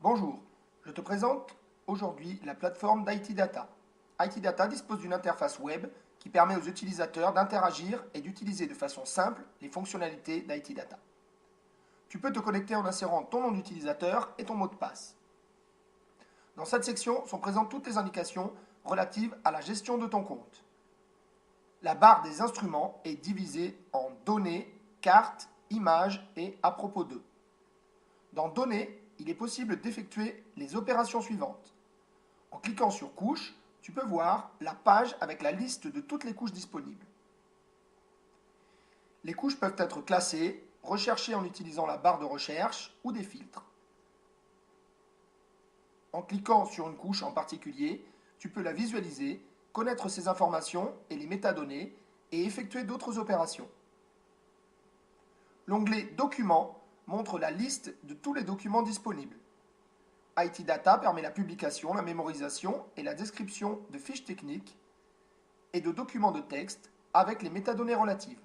Bonjour, je te présente aujourd'hui la plateforme d'IT Data. IT Data dispose d'une interface web qui permet aux utilisateurs d'interagir et d'utiliser de façon simple les fonctionnalités d'IT Data. Tu peux te connecter en insérant ton nom d'utilisateur et ton mot de passe. Dans cette section sont présentes toutes les indications relatives à la gestion de ton compte. La barre des instruments est divisée en données, cartes, images et à propos d'eux. Dans données, il est possible d'effectuer les opérations suivantes. En cliquant sur couche, tu peux voir la page avec la liste de toutes les couches disponibles. Les couches peuvent être classées, recherchées en utilisant la barre de recherche ou des filtres. En cliquant sur une couche en particulier, tu peux la visualiser, connaître ses informations et les métadonnées et effectuer d'autres opérations. L'onglet Documents montre la liste de tous les documents disponibles. IT Data permet la publication, la mémorisation et la description de fiches techniques et de documents de texte avec les métadonnées relatives.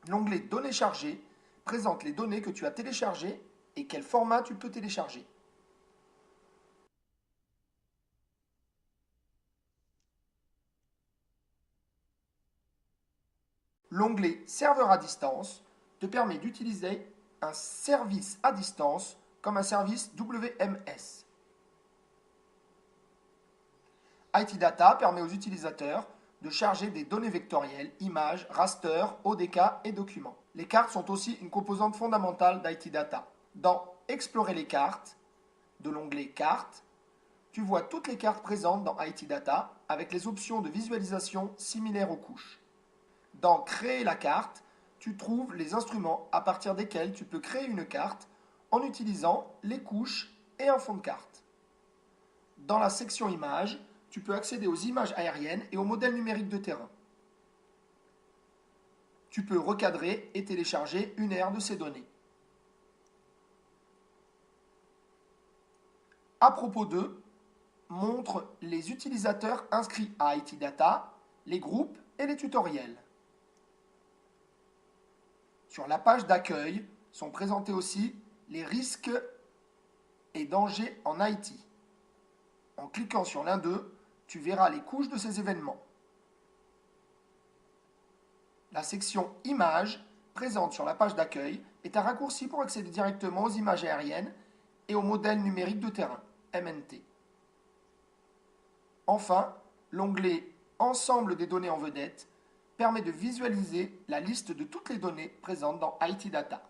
L'onglet Données chargées présente les données que tu as téléchargées et quel format tu peux télécharger. L'onglet Serveur à distance te permet d'utiliser un service à distance comme un service WMS. IT Data permet aux utilisateurs de charger des données vectorielles, images, raster, ODK et documents. Les cartes sont aussi une composante fondamentale d'IT Data. Dans Explorer les cartes, de l'onglet Cartes, tu vois toutes les cartes présentes dans IT Data avec les options de visualisation similaires aux couches. Dans Créer la carte, tu trouves les instruments à partir desquels tu peux créer une carte en utilisant les couches et un fond de carte. Dans la section Images, tu peux accéder aux images aériennes et aux modèles numériques de terrain. Tu peux recadrer et télécharger une aire de ces données. À propos d'eux, montre les utilisateurs inscrits à IT Data, les groupes et les tutoriels. Sur la page d'accueil sont présentés aussi les risques et dangers en IT. En cliquant sur l'un d'eux, tu verras les couches de ces événements. La section Images, présente sur la page d'accueil, est un raccourci pour accéder directement aux images aériennes et aux modèles numériques de terrain, MNT. Enfin, l'onglet Ensemble des données en vedette permet de visualiser la liste de toutes les données présentes dans IT Data.